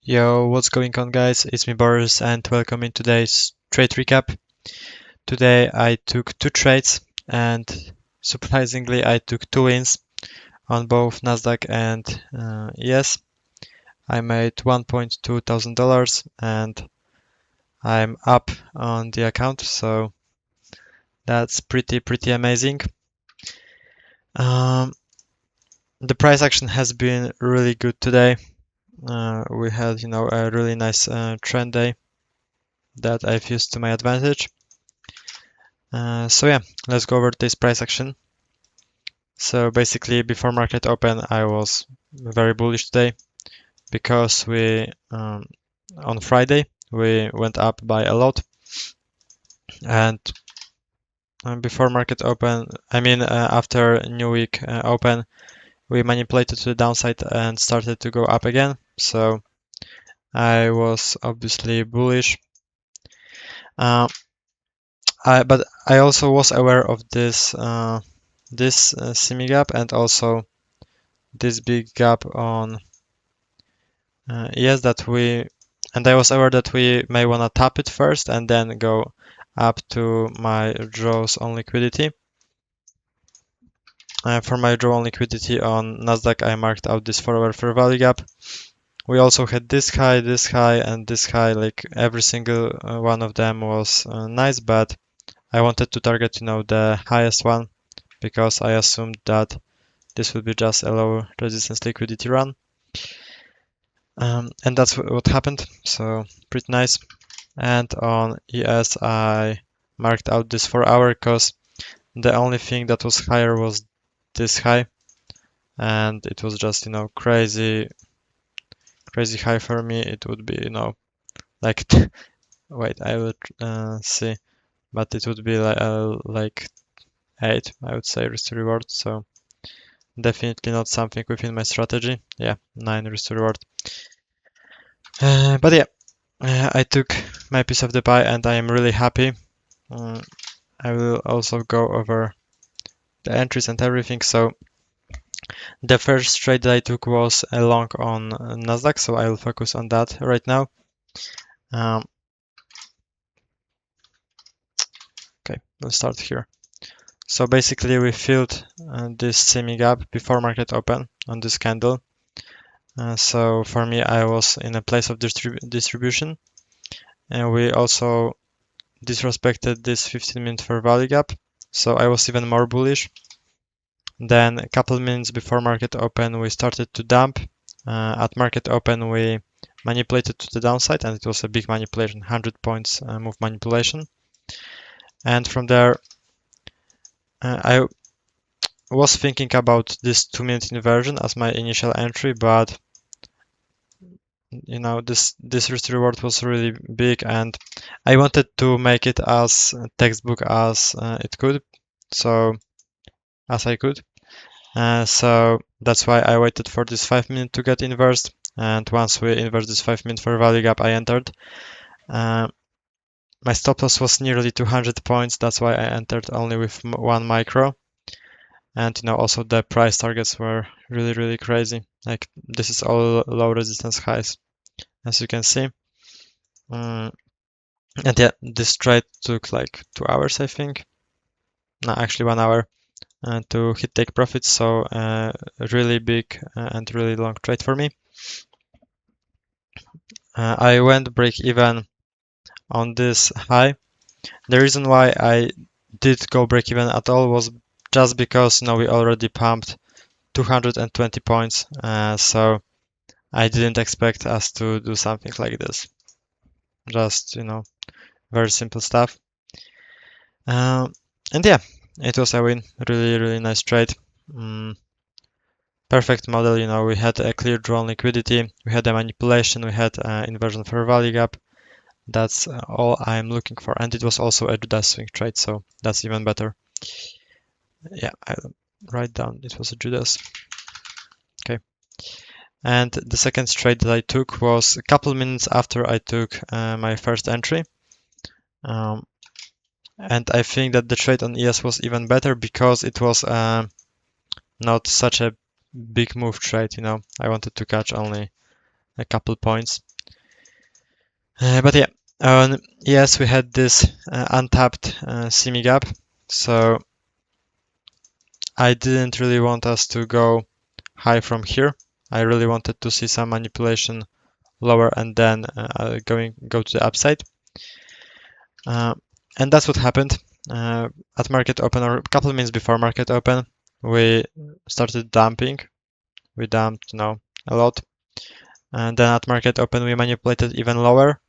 Yo, what's going on, guys? It's me, Borys, and welcome in today's trade recap. Today I took two trades, and surprisingly, I took two wins on both Nasdaq and ES. I made $1.2 thousand and I'm up on the account, so that's pretty amazing. Um, the price action has been really good today. We had, a really nice trend day that I've used to my advantage. So yeah, let's go over this price action. So basically, before market open, I was very bullish today because on Friday we went up by a lot, and before market open, after New Week open, we manipulated to the downside and started to go up again. So I was obviously bullish. Uh, but I also was aware of this semi gap and also this big gap on and I was aware that we may want to tap it first and then go up to my draws on liquidity. For my draw on liquidity on Nasdaq, I marked out this 4-hour fair value gap. We also had this high, and this high. Like every single one of them was nice, but I wanted to target, the highest one because I assumed that this would be just a low resistance liquidity run. And that's what happened, so pretty nice. And on ES, I marked out this 4-hour because the only thing that was higher was this high, and it was just, crazy high for me. It would be, like, wait, I would see, but it would be like 8, I would say, risk to reward. So definitely not something within my strategy. Yeah, 9 risk to reward. But yeah, I took my piece of the pie and I am really happy. I will also go over the entries and everything. So the first trade that I took was a long on Nasdaq, so I will focus on that right now. Okay, we'll start here. So basically we filled this semi gap before market open on this candle. So for me, I was in a place of distribution, and we also disrespected this 15-minute fair value gap. So I was even more bullish. Then a couple minutes before market open, we started to dump. At market open, we manipulated to the downside, and it was a big manipulation, 100 points move manipulation. And from there, I was thinking about this 2-minute inversion as my initial entry, but this risk reward was really big, and I wanted to make it as textbook as it could, so as I could. So that's why I waited for this 5-minute to get inversed, and once we inversed this 5-minute for value gap, I entered. My stop loss was nearly 200 points, that's why I entered only with 1 micro. And also the price targets were really crazy. Like this is all low resistance highs, as you can see. And yeah, this trade took like 2 hours, I think. No, actually 1 hour to hit take profits. So really big and really long trade for me. I went break even on this high. The reason why I did go break even at all was just because we already pumped 220 points, so I didn't expect us to do something like this. Just very simple stuff. And yeah, it was a win. Really nice trade. Perfect model. We had a clear draw on liquidity, we had a manipulation, we had inversion fair value gap. That's all I'm looking for, and it was also a Judas swing trade, so that's even better. Yeah, I'll write down it was a Judas. Okay. And the second trade that I took was a couple minutes after I took my first entry. And I think that the trade on ES was even better because it was not such a big move trade. I wanted to catch only a couple points. But yeah, yes, we had this untapped semi gap, so I didn't really want us to go high from here. I really wanted to see some manipulation lower and then go to the upside. Uh, and that's what happened. At market open, or a couple of minutes before market open, we started dumping. We dumped, a lot. And then at market open, we manipulated even lower.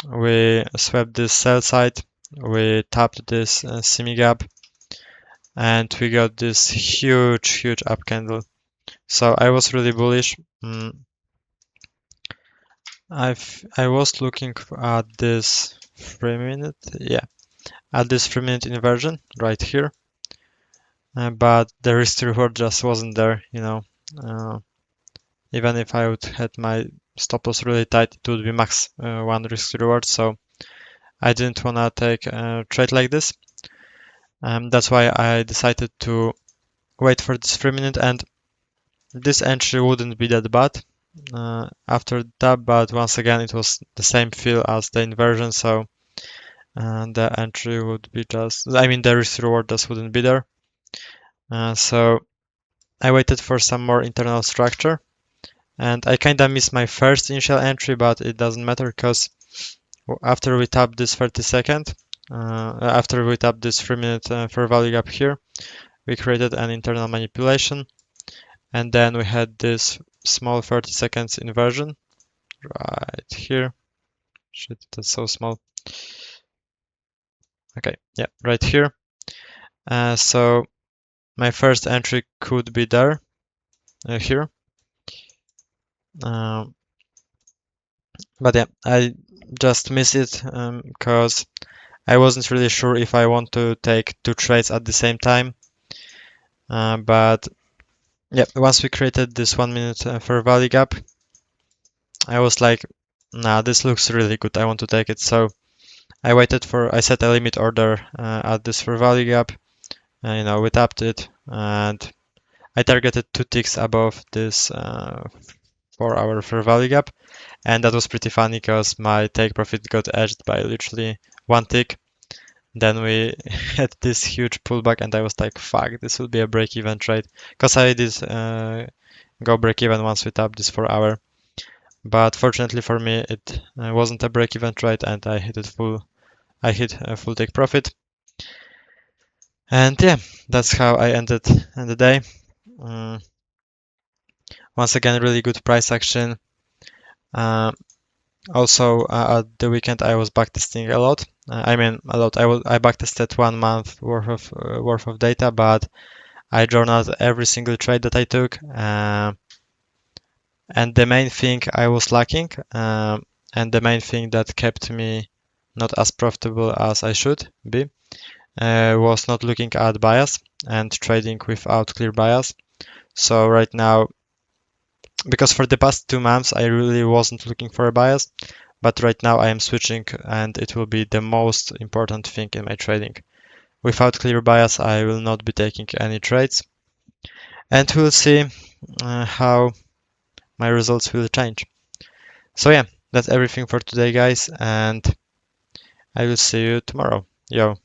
We swept this sell side. We tapped this semi gap, and we got this huge up candle. So I was really bullish. I was looking at this 3 minute, yeah, at this 3 minute inversion right here, but the risk to reward just wasn't there. Uh, Even if I would had my stop loss really tight, it would be max one risk to reward. So I didn't wanna take a trade like this. That's why I decided to wait for this 3 minute, and this entry wouldn't be that bad after that, but once again it was the same feel as the inversion, so the entry would be the risk reward just wouldn't be there. So I waited for some more internal structure, and I kinda missed my first initial entry, but it doesn't matter because after we tap this 30-second, after we tap this 3 minute fair value gap here, we created an internal manipulation, and then we had this small 30 seconds inversion right here. Shit, that's so small. Okay, yeah, right here. So my first entry could be there, here. Um, but yeah, I just missed it because I wasn't really sure if I want to take two trades at the same time. But yeah, once we created this 1 minute fair value gap, I was like, nah, this looks really good. I want to take it. So I set a limit order at this fair value gap. We tapped it, and I targeted 2 ticks above this 4 hour fair value gap. And that was pretty funny because my take profit got edged by literally 1 tick. Then we had this huge pullback, and I was like, fuck, this will be a break even trade. Because I did go break even once we tapped this 4 hour. But fortunately for me, it wasn't a break even trade, and I hit a full take profit. And yeah, that's how I ended the day. Um, Once again, really good price action. Uh, Also, at the weekend, I was backtesting a lot. A lot. I backtested 1 month worth of data, but I journaled every single trade that I took. And the main thing I was lacking, and the main thing that kept me not as profitable as I should be, was not looking at bias and trading without clear bias. So right now, because for the past 2 months I really wasn't looking for a bias, but right now I am switching, and it will be the most important thing in my trading. Without clear bias, I will not be taking any trades, and we'll see how my results will change. So yeah, that's everything for today, guys, and I will see you tomorrow. Yo.